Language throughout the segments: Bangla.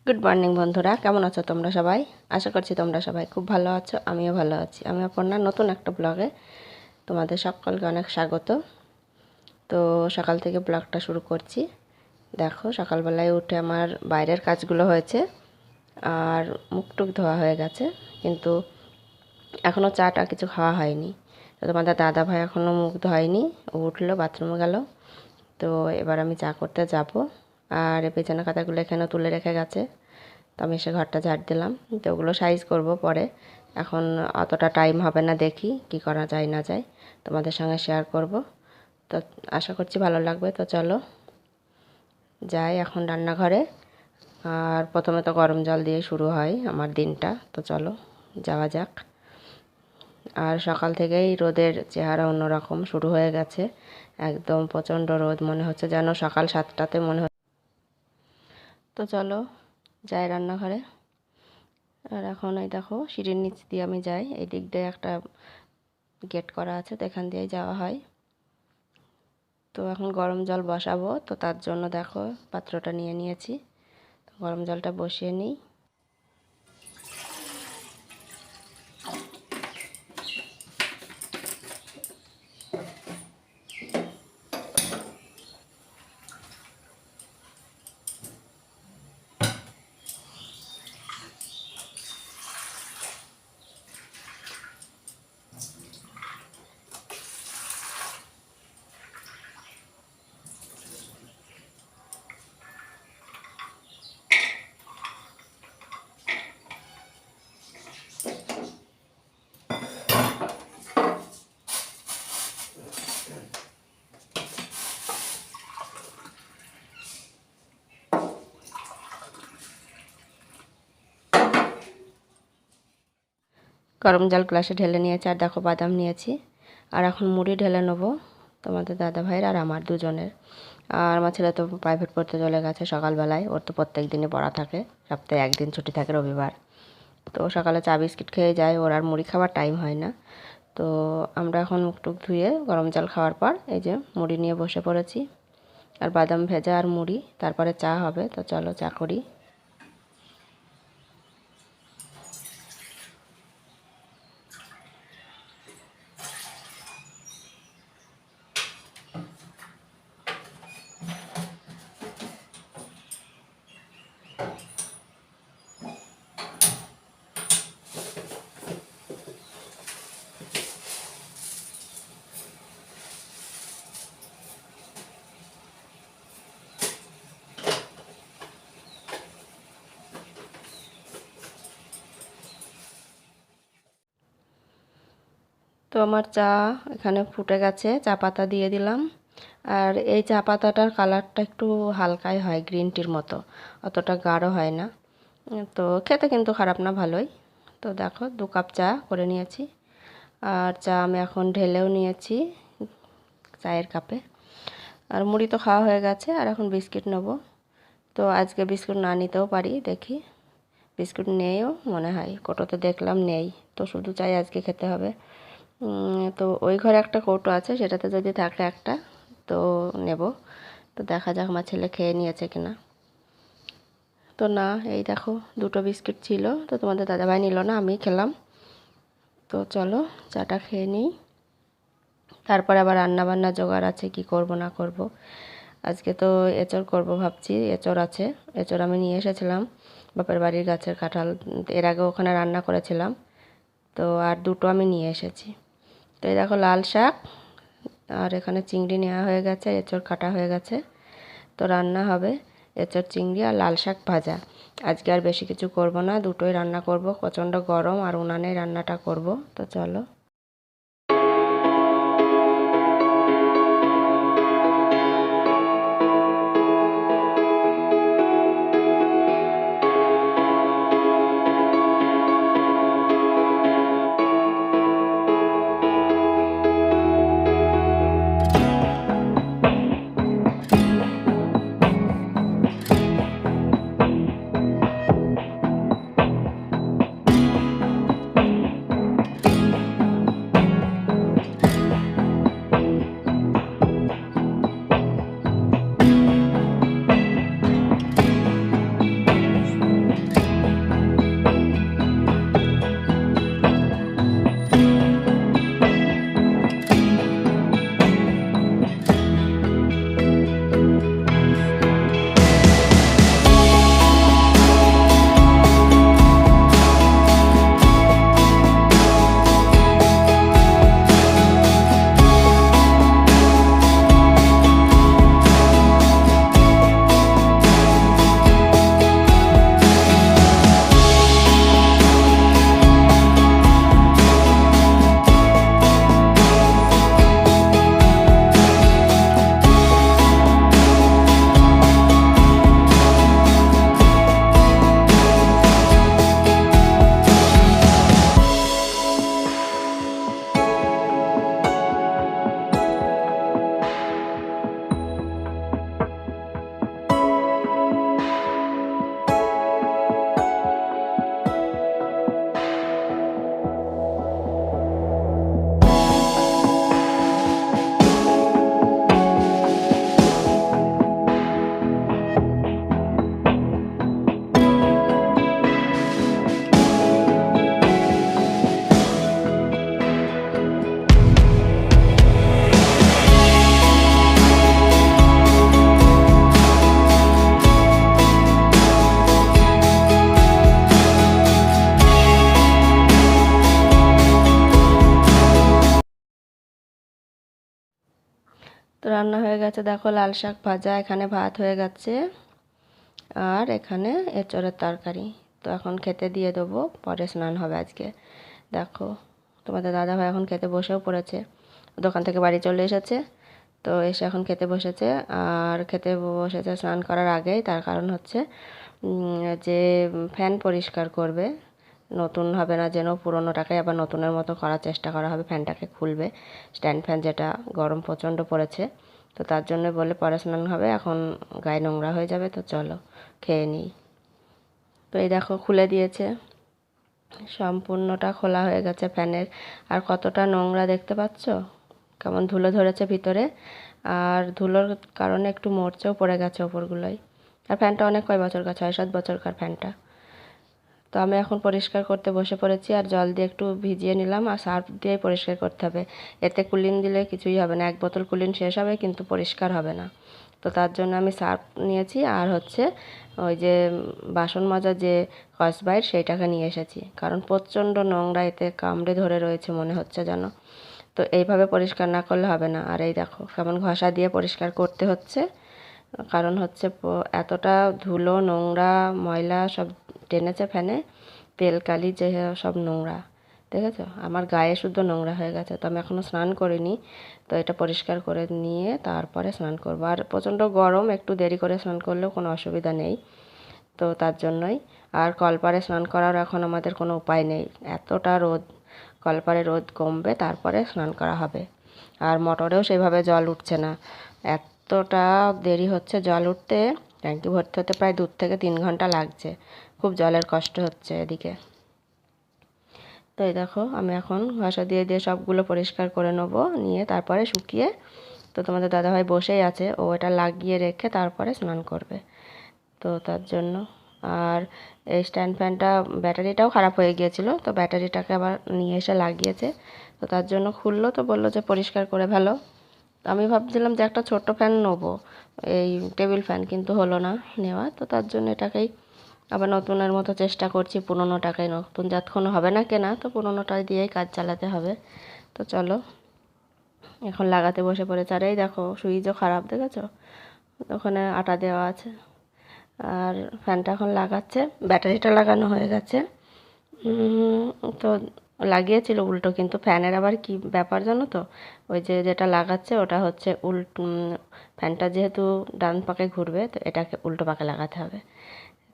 গুড মর্নিং বন্ধুরা, কেমন আছো তোমরা সবাই? আশা করছি তোমরা সবাই খুব ভালো আছো। আমিও ভালো আছি। আমি অপর্ণা, নতুন একটা ব্লগে তোমাদের সকলকে অনেক স্বাগত। তো সকাল থেকে ব্লগটা শুরু করছি। দেখো, সকালবেলায় উঠে আমার বাইরের কাজগুলো হয়েছে আর মুখ টুক ধোয়া হয়ে গেছে, কিন্তু এখনও চাটা কিছু খাওয়া হয়নি। তো তোমাদের দাদা ভাই এখনও মুখ ধোয়নি, ও উঠলো, বাথরুমে গেল। তো এবার আমি চা করতে যাব। আর এই বিছানা কাঁথাগুলো এখানে তুলে রেখে গেছে, তো আমি এসে ঘরটা ঝাড় দিলাম। তো ওগুলো সাইজ করব পরে, এখন অতটা টাইম হবে না, দেখি কি করা যায় না যায়, তোমাদের সঙ্গে শেয়ার করব। তো আশা করছি ভালো লাগবে। তো চলো যাই এখন রান্নাঘরে। আর প্রথমে তো গরম জল দিয়ে শুরু হয় আমার দিনটা, তো চলো যাওয়া যাক। আর সকাল থেকেই রোদের চেহারা অন্যরকম শুরু হয়ে গেছে, একদম প্রচণ্ড রোদ, মনে হচ্ছে যেন সকাল 7টাতে মনে হচ্ছে। তো চলো যাই রান্নাঘরে। আর এখন এই দেখো, সিঁড়ির নিচ দিয়ে আমি যাই, এই দিক দিয়ে একটা গেট করা আছে, তো এখান দিয়েই যাওয়া হয়। তো এখন গরম জল বসাবো, তো তার জন্য দেখো পাত্রটা নিয়ে নিয়েছি, তো গরম জলটা বসিয়ে নিই। গরম জল গ্লাসে ঢেলে নিয়েছি, আর দেখো বাদাম নিয়েছি। আর এখন মুড়ি ঢেলে নেবো, তোমাদের দাদা ভাইয়ের আর আমার দুজনের। আর আমার ছেলে তো প্রাইভেট পড়তে চলে গেছে সকালবেলায়, ওর তো প্রত্যেক দিনই পড়া থাকে, সপ্তাহে একদিন ছুটি থাকে, রবিবার। তো সকালে চা বিস্কিট খেয়ে যায়, ওর আর মুড়ি খাবার টাইম হয় না। তো আমরা এখন মুখ টুক ধুয়ে গরম জল খাওয়ার পর এই যে মুড়ি নিয়ে বসে পড়েছি, আর বাদাম ভেজা আর মুড়ি, তারপরে চা হবে। তো চলো চা করি। তো আমার চা এখানে ফুটে গেছে, চা পাতা দিয়ে দিলাম। আর এই চা পাতাটার কালারটা একটু হালকাই হয়, গ্রিন টির মতো, অতটা গাঢ় হয় না। তো খেতে কিন্তু খারাপ না, ভালোই। তো দেখো 2 কাপ চা করে নিয়েছি। আর চা আমি এখন ঢেলেও নিয়েছি চায়ের কাপে। আর মুড়ি তো খাওয়া হয়ে গেছে, আর এখন বিস্কিট নেব। তো আজকে বিস্কুট না নিতেও পারি, দেখি। বিস্কুট নেইও মনে হয়, কোটোতে দেখলাম নেই, তো শুধু চাই আজকে খেতে হবে। তো ওই ঘরে একটা কৌটো আছে, সেটাতে যদি থাকে একটা তো নেব। তো দেখা যাক আমার ছেলে খেয়ে নিয়েছে কিনা। তো না, এই দেখো 2টো বিস্কিট ছিল, তো তোমাদের দাদাভাই নিল না, আমি খেলাম। তো চলো চাটা খেয়ে নিই, তারপর আবার রান্না বান্না জোগাড় আছে, কি করব না করব। আজকে তো এঁচড় করব ভাবছি, এঁচড় আছে। এঁচড় আমি নিয়ে এসেছিলাম বাপের বাড়ির গাছের কাঁঠাল, এর আগে ওখানে রান্না করেছিলাম। তো আর 2টো আমি নিয়ে এসেছি। তো এই দেখো লাল শাক, আর এখানে চিংড়ি নেওয়া হয়ে গেছে, এঁচড় কাটা হয়ে গেছে। তো রান্না হবে এঁচড়, চিংড়ি আর লাল শাক ভাজা। আজকে আর বেশি কিছু করব না, 2টোই রান্না করব, প্রচণ্ড গরম আর উনানে রান্নাটা করব। তো চলো। তো রান্না হয়ে গেছে, দেখো লাল শাক ভাজা, এখানে ভাত হয়ে গেছে, আর এখানে এঁচড়ের তরকারি। তো এখন খেতে দিয়ে দেবো, পরে স্নান হবে আজকে। দেখো তোমাদের দাদাভাই এখন খেতে বসেও পড়েছে, দোকান থেকে বাড়ি চলে এসেছে। তো এসে এখন খেতে বসেছে, আর খেতে বসেছে স্নান করার আগেই। তার কারণ হচ্ছে যে ফ্যান পরিষ্কার করবে, নতুন হবে না যেন, পুরোনোটাকে আবার নতুনের মতো করার চেষ্টা করা হবে। ফ্যানটাকে খুলবে, স্ট্যান্ড ফ্যান, যেটা গরম প্রচণ্ড পড়েছে। তো তার জন্য বলে পরে স্নান হবে, এখন গায়ে নোংরা হয়ে যাবে। তো চলো খেয়ে নিই। তো এই দেখো খুলে দিয়েছে, সম্পূর্ণটা খোলা হয়ে গেছে ফ্যানের। আর কতটা নোংরা দেখতে পাচ্ছ, কেমন ধুলো ধরেছে ভিতরে, আর ধুলোর কারণে একটু মরচেও পড়ে গেছে ওপরগুলোয়। আর ফ্যানটা অনেক, কয় বছরকার, 6-7 বছরকার ফ্যানটা। তো আমি এখন পরিষ্কার করতে বসে পড়েছি, আর জল দিয়ে একটু ভিজিয়ে নিলাম, আর সার্ফ দিয়েই পরিষ্কার করতে হবে। এতে কুলিন দিলে কিছুই হবে না, 1 বোতল কুলিন শেষ হবে কিন্তু পরিষ্কার হবে না। তো তার জন্য আমি সার্ফ নিয়েছি, আর হচ্ছে ওই যে বাসন মাজার যে স্কচব্রাইট সেইটাকে নিয়ে এসেছি, কারণ প্রচণ্ড নোংরা, এতে কামড়ে ধরে রয়েছে মনে হচ্ছে যেন। তো এইভাবে পরিষ্কার না করলে হবে না। আর এই দেখো কেমন ঘষা দিয়ে পরিষ্কার করতে হচ্ছে, কারণ হচ্ছে এতটা ধুলো, নোংরা, ময়লা সব টেনেছে ফ্যানে, তেল কালি যে সব নোংরা, দেখেছো? আমার গায়ে শুদ্ধ নোংরা হয়ে গেছে। তো আমি এখনও স্নান করিনি, তো এটা পরিষ্কার করে নিয়ে তারপরে স্নান করবো। আর প্রচণ্ড গরম, একটু দেরি করে স্নান করলেও কোনো অসুবিধা নেই। তো তার জন্যই। আর কলপারে স্নান করার এখন আমাদের কোনো উপায় নেই, এতটা রোদ, কলপারে রোদ কমবে তারপরে স্নান করা হবে। আর মোটরেও সেভাবে জল উঠছে না, এতটা দেরি হচ্ছে জল উঠতে, ট্যাঙ্কি ভর্তি হতে প্রায় 2 থেকে 3 ঘন্টা লাগছে। খুব জলের কষ্ট হচ্ছে এদিকে। তো এই দেখো আমি এখন ঘষা দিয়ে দিয়ে সবগুলো পরিষ্কার করে নেবো, নিয়ে তারপরে শুকিয়ে, তো তোমাদের দাদাভাই বসেই আছে, ও এটা লাগিয়ে রেখে তারপরে স্নান করবে। তো তার জন্য। আর এই স্ট্যান্ড ফ্যানটা ব্যাটারিটাও খারাপ হয়ে গিয়েছিলো, তো ব্যাটারিটাকে আবার নিয়ে এসে লাগিয়েছে। তো তার জন্য খুললো, তো বললো যে পরিষ্কার করে ফেলো। আমি ভাবছিলাম যে একটা ছোট্ট ফ্যান নেবো, এই টেবিল ফ্যান, কিন্তু হলো না নেওয়া। তো তার জন্য এটাকেই আবার নতুনের মতো চেষ্টা করছি, পুরোনো টাকায়, নতুন যতক্ষণ হবে না কেনা, তো পুরোনোটা দিয়েই কাজ চালাতে হবে। তো চলো এখন লাগাতে বসে পড়েছে। আর এই দেখো সুইচও খারাপ, দেখেছো? ওখানে আটা দেওয়া আছে। আর ফ্যানটা এখন লাগাচ্ছে, ব্যাটারিটা লাগানো হয়ে গেছে। তো লাগিয়েছিল উল্টো, কিন্তু ফ্যানের আবার কি ব্যাপার জানো তো, ওই যে যেটা লাগাচ্ছে ওটা হচ্ছে ফ্যানটা যেহেতু ডান পাকে ঘুরবে, তো এটাকে উল্টো পাকে লাগাতে হবে।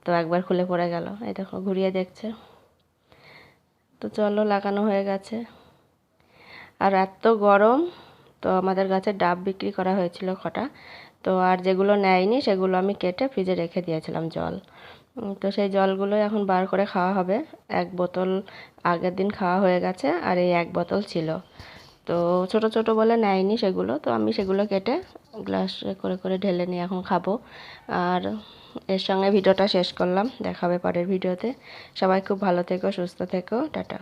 তো একবার খুলে পড়ে গেল, এই দেখো ঘুরিয়ে দেখছে। তো চলো লাগানো হয়ে গেছে। আর এত গরম, তো আমাদের গাছে ডাব বিক্রি করা হয়েছিল কটা, তো আর যেগুলো নেয়নি সেগুলো আমি কেটে ফ্রিজে রেখে দিয়েছিলাম জল। তো সেই জলগুলোই এখন বার করে খাওয়া হবে। 1 বোতল আগের দিন খাওয়া হয়ে গেছে, আর এই 1 বোতল ছিল। তো ছোট ছোট বলে নেয়নি সেগুলো, তো আমি সেগুলো কেটে গ্লাসে করে করে ঢেলে নিয়ে এখন খাবো। আর এর সঙ্গে ভিডিওটা শেষ করলাম, দেখা হবে পরের ভিডিওতে। সবাই খুব ভালো থেকো, সুস্থ থেকো, টাটা।